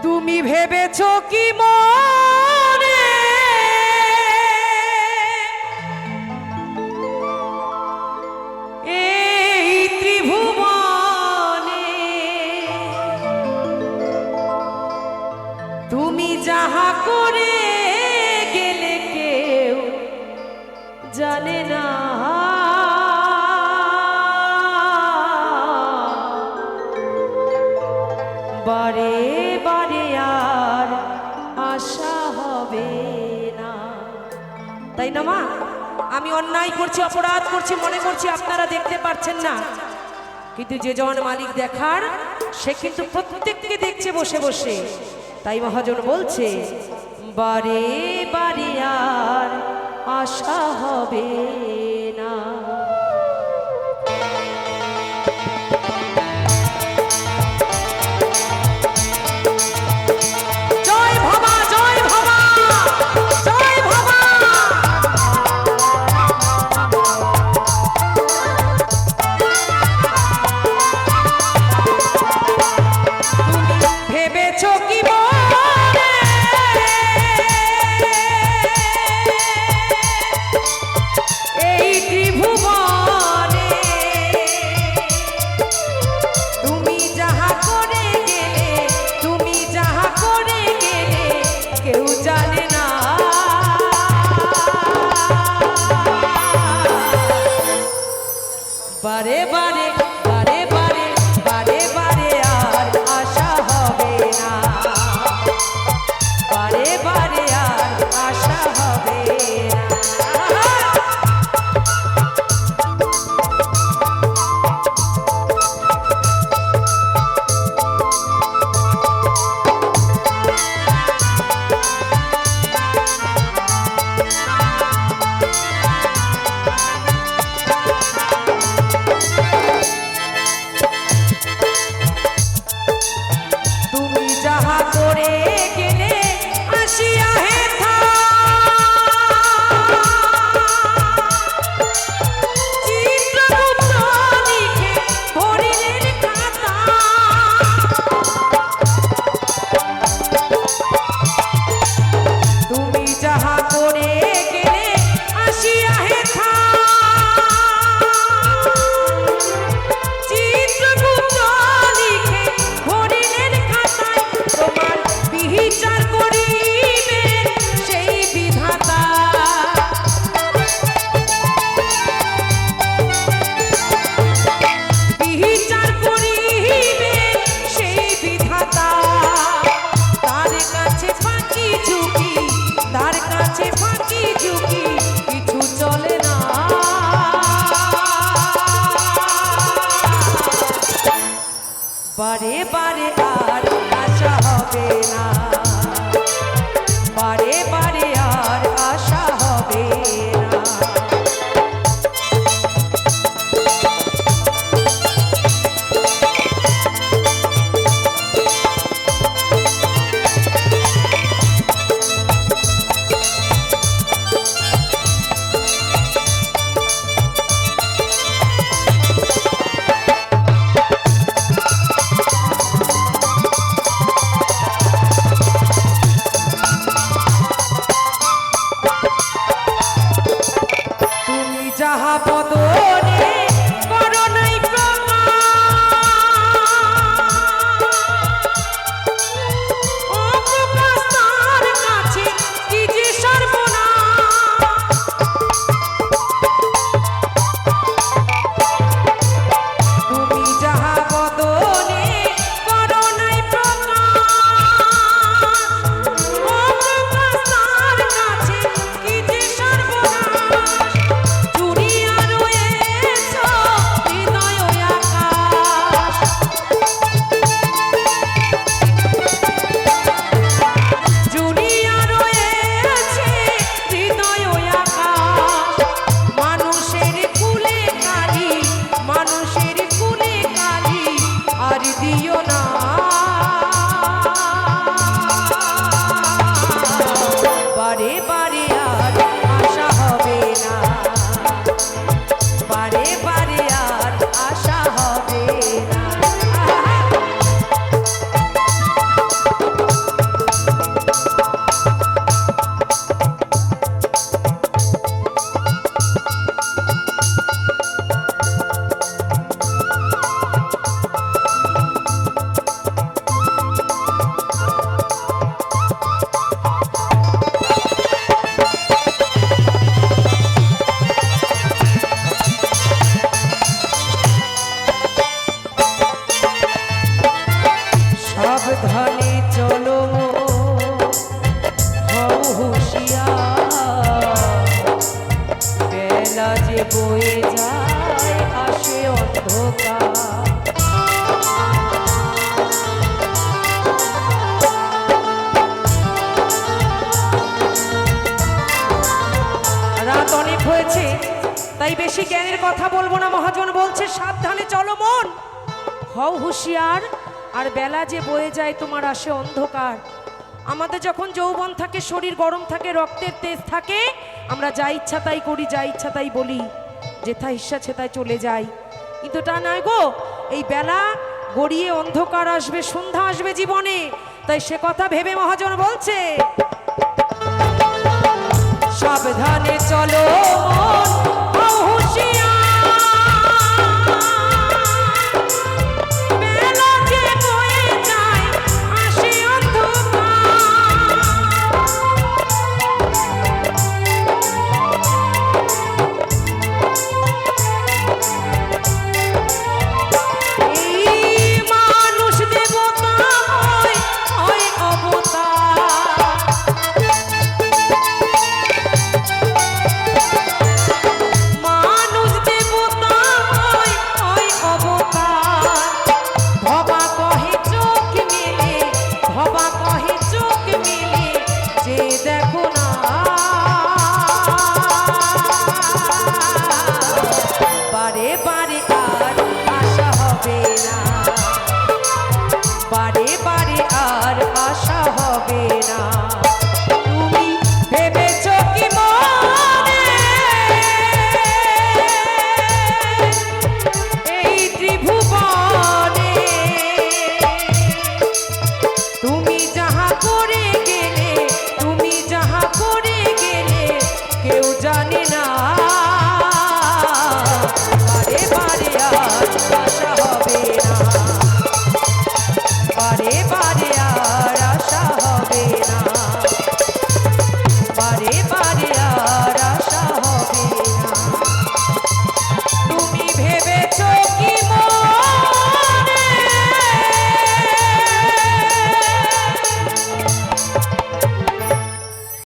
তুমি ভেবেছো কি মনে এই ত্রিভুবনে তুমি যাহা করে গেলে কেউ জানে না বারে বারে আর আশা হবে না। তাই না মা? আমি অন্যায় করছি, অপরাধ করছি, মনে করছি আপনারা দেখতে পাচ্ছেন না, কিন্তু যে জন মালিক দেখার সে কিন্তু প্রত্যেককে দেখছে বসে বসে। তাই মহাজন বলছে বারে বারে আর আশা হবে না। বারে বারে বারে বারে বারে বারে আর আশা হবে না, বারে বারে আর আশা হবে না। বারে বারে আর আশা হবে না, বারে বারে আর আশা হবে না। সাবধানে চলো হও হুঁশিয়ার, বেলা যে বয়ে যায় আসে অন্ধকার। রাত অনেক হয়েছে, তাই বেশি জ্ঞানের কথা বলবো না। মহাজন বলছে সাবধানে চলো মন, হও হুঁশিয়ার, আর বেলা যে বয়ে যায় তোমার আসে অন্ধকার। আমাদের যখন যৌবন থাকে, শরীর গরম থাকে, রক্তের তেজ থাকে, আমরা যা ইচ্ছা তাই করি, যা ইচ্ছা তাই বলি, যেথা ইচ্ছা সেথায় চলে যাই। কিন্তু তা নয় গো, এই বেলা গড়িয়ে অন্ধকার আসবে, সন্ধ্যা আসবে জীবনে। তাই সে কথা ভেবে মহাজন বলছে সাবধানে চলো মন, হও হুঁশিয়ার, বেলা যে বয়ে যায় আসে অন্ধকার। এই মানুষ দেবতা হয় অবতার, মানুষ দেবতা হয় অবতার। ভবা কহে চোখ মেলে, ভবা কহে চোখ মেলে, যে দেখো না বারে বারে আর আশা হবে না, বারে বারে আর আশা হবে না। তুমি ভেবেছো কি মনে এই ত্রিভুবনে তুমি যাহা করে গেলে, তুমি যাহা করে গেলে কেউ জানে না, বারে বারে আর আশা হবে না, বারে